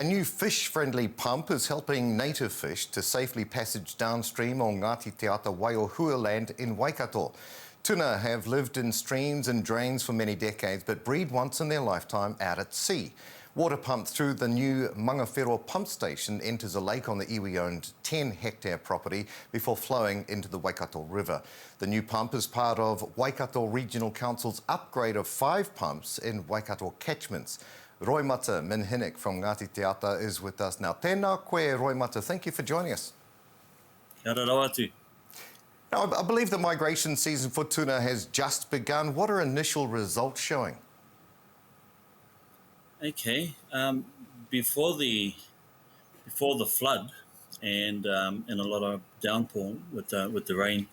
A new fish-friendly pump is helping native fish to safely passage downstream on Ngāti Te Ata Waiohua land in Waikato. Tuna have lived in streams and drains for many decades, but breed once in their lifetime out at sea. Water pumped through the new Mangawhero pump station enters a lake on the iwi-owned 10-hectare property before flowing into the Waikato River. The new pump is part of Waikato Regional Council's upgrade of 5 pumps in Waikato catchments. Roimata Minhinik from Ngāti Te Ata is with us now. Tēnā koe, Roimata. Thank you for joining us. Kia ora atu. Now, I believe the migration season for tuna has just begun. What are initial results showing? Okay, before the flood and a lot of downpour with the rain,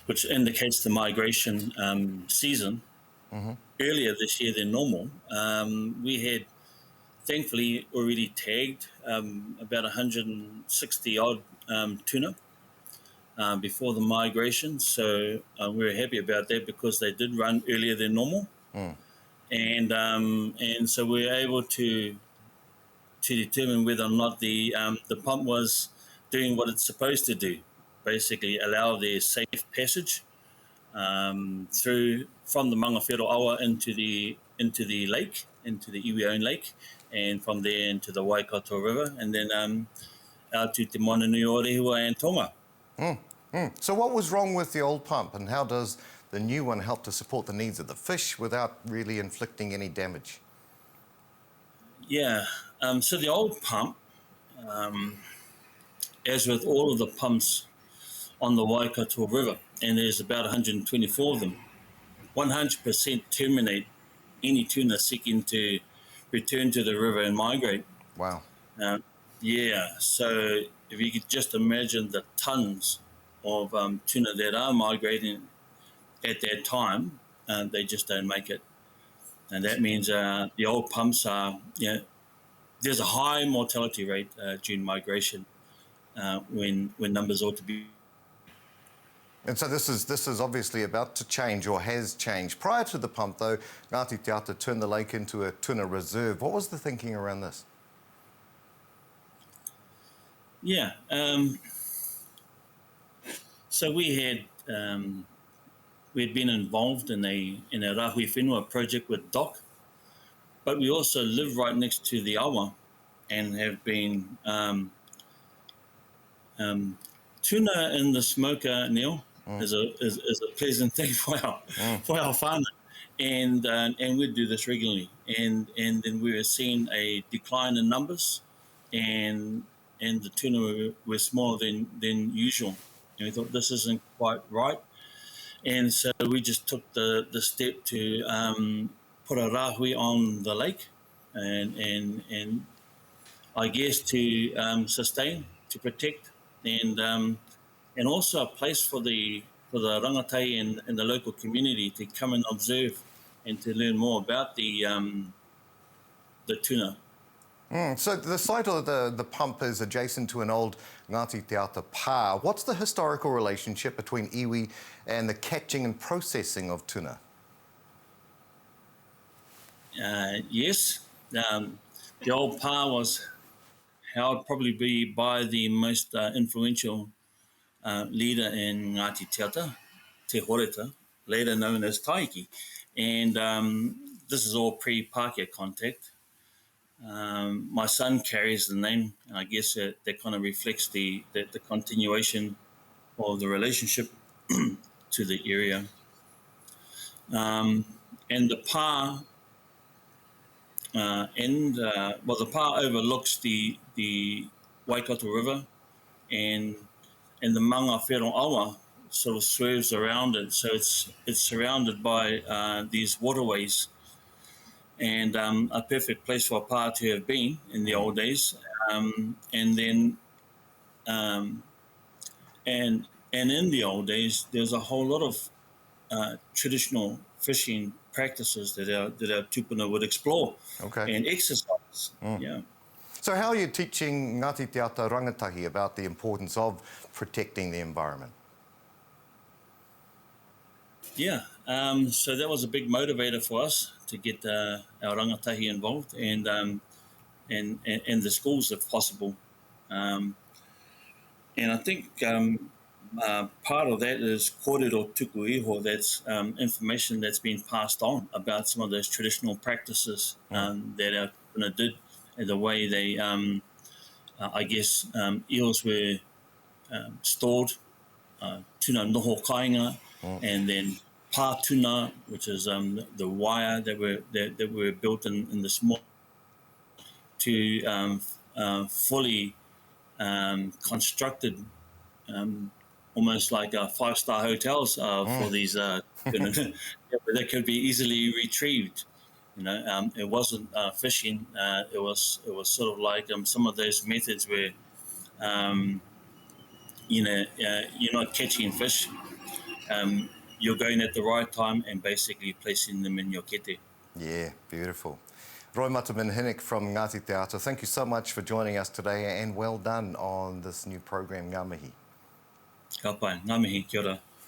which indicates the migration season. Earlier this year than normal, we had thankfully already tagged about 160 odd tuna before the migration. So we were happy about that because they did run earlier than normal. And so we were able to determine whether or not the pump was doing what it's supposed to do, basically allow their safe passage through from the Mangawhero awa into the lake, into the iwi-owned lake, and from there into the Waikato River, and then out to Te Mananui o Rehua and Tonga. So what was wrong with the old pump, and how does the new one help to support the needs of the fish without really inflicting any damage? Yeah, so the old pump, as with all of the pumps on the Waikato River, and there's about 124 of them, 100% terminate any tuna seeking to return to the river and migrate. Wow. Yeah, so if you could just imagine the tons of tuna that are migrating at that time, they just don't make it. And that means the old pumps are, there's a high mortality rate during migration when numbers ought to be. And so this is obviously about to change, or has changed. Prior to the pump, though, Ngāti Te Ata turned the lake into a tuna reserve. What was the thinking around this? Yeah, so we'd been involved in a Rahui Whenua project with DOC, but we also live right next to the awa and have been tuna in the smoker, Neil, is a pleasant thing for our whānau, and we do this regularly, and then we were seeing a decline in numbers, and the tuna were smaller than usual, and we thought this isn't quite right, and so we just took the step to put a rahui on the lake, and I guess to sustain, to protect, and also a place for the rangatai and the local community to come and observe and to learn more about the tuna. So the site of the pump is adjacent to an old Ngāti Te Ata pā. What's the historical relationship between iwi and the catching and processing of tuna? Yes, the old pā was held probably by the most influential leader in Ngāti Te Ata, Te Horeta, later known as Taiki. And this is all pre-Pākehā contact. My son carries the name, and I guess that kind of reflects the continuation of the relationship to the area. And the pā, the pā overlooks the Waikato River, and the Mangawhero awa sort of swerves around it. So it's surrounded by these waterways, and a perfect place for a pā to have been in the old days. And then and in the old days, there's a whole lot of traditional fishing practices that our tupuna would explore and exercise. Yeah. So how are you teaching Ngāti Te Ata rangatahi about the importance of protecting the environment? Yeah, so that was a big motivator for us to get our rangatahi involved, and and the schools if possible. And I think part of that is kōrero tuku iho, that's information that's been passed on about some of those traditional practices that our tuna did, and the way they, I guess, eels were stored, tuna noho kainga, and then pā tuna, which is the wire that were built in the small to fully constructed, almost like five-star hotels for these tuna that could be easily retrieved. It wasn't fishing. It was sort of like some of those methods where you're not catching fish. You're going at the right time and basically placing them in your kete. Yeah, beautiful. Roy Matamin-Hinnick from Ngāti Te Ata, thank you so much for joining us today, and well done on this new program, Ngā mihi. Ka pai, ngā mihi, kia ora.